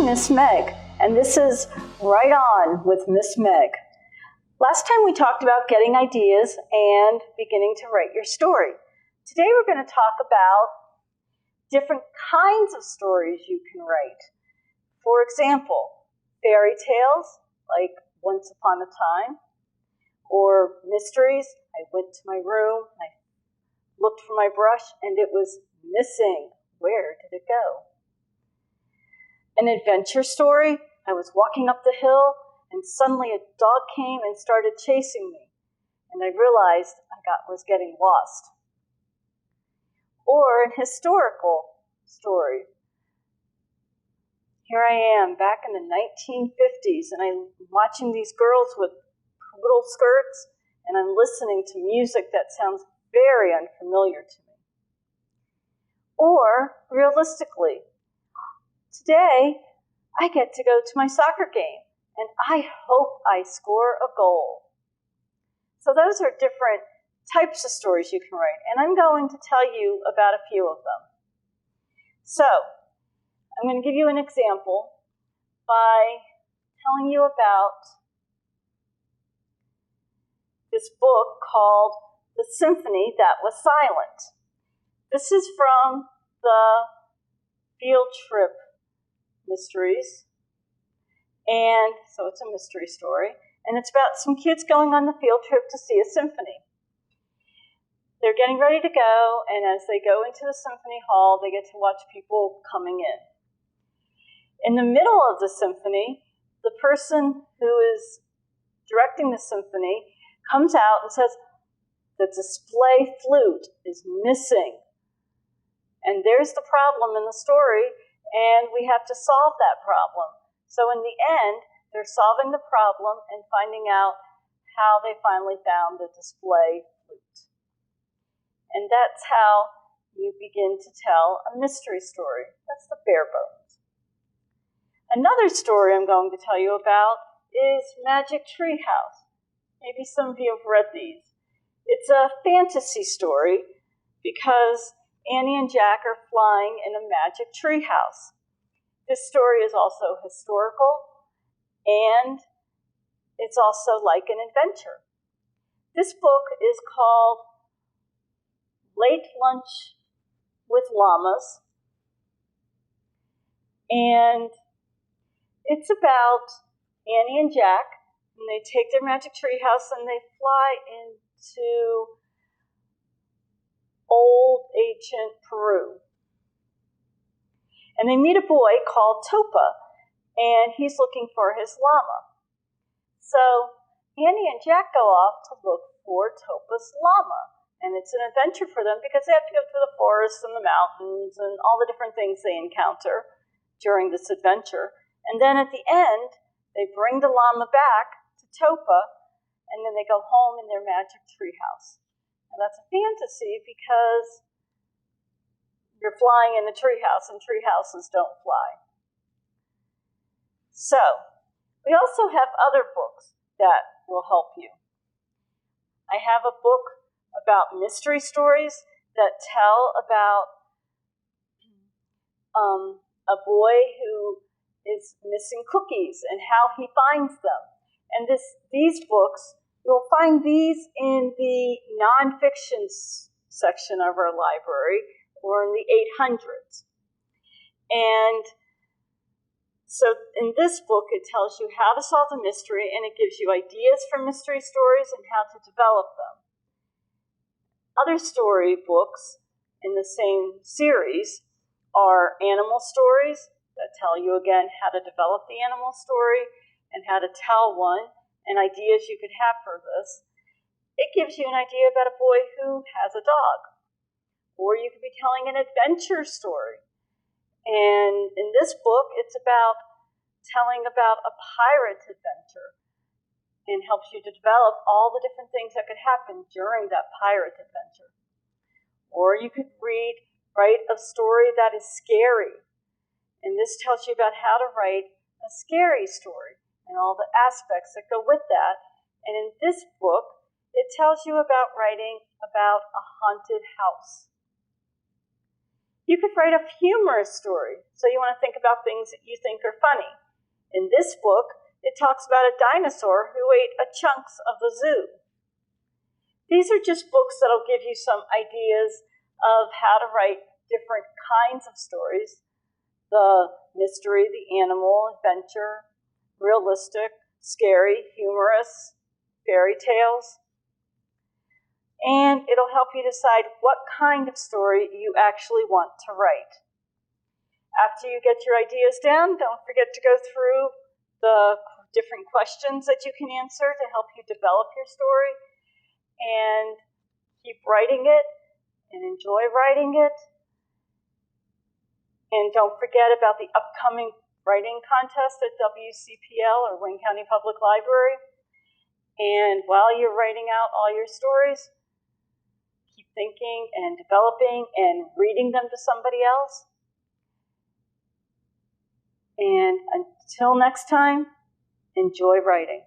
Miss Meg, and this is Right On with Miss Meg. Last time we talked about getting ideas and beginning to write your story. Today we're going to talk about different kinds of stories you can write. For example, fairy tales, like Once Upon a Time, or mysteries. I went to my room, I looked for my brush, and it was missing. Where did it go? An adventure story. I was walking up the hill, and suddenly a dog came and started chasing me, and I realized I was getting lost. Or an historical story. Here I am, back in the 1950s, and I'm watching these girls with poodle skirts, and I'm listening to music that sounds very unfamiliar to me. Or, realistically, today I get to go to my soccer game, and I hope I score a goal. So those are different types of stories you can write, and I'm going to tell you about a few of them. So, I'm going to give you an example by telling you about this book called The Symphony That Was Silent. This is from the Field Trip Mysteries, and so it's a mystery story, and it's about some kids going on the field trip to see a symphony. They're getting ready to go, and as they go into the symphony hall, they get to watch people coming in. In the middle of the symphony, the person who is directing the symphony comes out and says, "The display flute is missing." And there's the problem in the story, and we have to solve that problem. So in the end, they're solving the problem and finding out how they finally found the display flute. And that's how you begin to tell a mystery story. That's the bare bones. Another story I'm going to tell you about is Magic Treehouse. Maybe some of you have read these. It's a fantasy story because Annie and Jack are flying in a magic treehouse. This story is also historical, and it's also like an adventure. This book is called Late Lunch with Llamas, and it's about Annie and Jack, and they take their magic treehouse and they fly into old ancient Peru. And they meet a boy called Topa, and he's looking for his llama. So Annie and Jack go off to look for Topa's llama, and it's an adventure for them because they have to go through the forests and the mountains and all the different things they encounter during this adventure. And then at the end, they bring the llama back to Topa, and then they go home in their magic treehouse. And that's a fantasy because you're flying in a treehouse, and treehouses don't fly. So, we also have other books that will help you. I have a book about mystery stories that tell about a boy who is missing cookies and how he finds them. And these books, you'll find these in the nonfiction section of our library, or in the 800s. And so in this book, it tells you how to solve the mystery, and it gives you ideas for mystery stories and how to develop them. Other story books in the same series are animal stories that tell you, again, how to develop the animal story and how to tell one, and ideas you could have for this. It gives you an idea about a boy who has a dog. Or you could be telling an adventure story. And in this book, it's about telling about a pirate adventure and helps you to develop all the different things that could happen during that pirate adventure. Or you could write a story that is scary. And this tells you about how to write a scary story and all the aspects that go with that. And in this book, it tells you about writing about a haunted house. You could write a humorous story, so you want to think about things that you think are funny. In this book, it talks about a dinosaur who ate chunks of the zoo. These are just books that'll give you some ideas of how to write different kinds of stories. The mystery, the animal, adventure, realistic, scary, humorous, fairy tales. And it'll help you decide what kind of story you actually want to write. After you get your ideas down, don't forget to go through the different questions that you can answer to help you develop your story, and keep writing it and enjoy writing it. And don't forget about the upcoming writing contest at WCPL or Wayne County Public Library. And while you're writing out all your stories, keep thinking and developing and reading them to somebody else. And until next time, enjoy writing.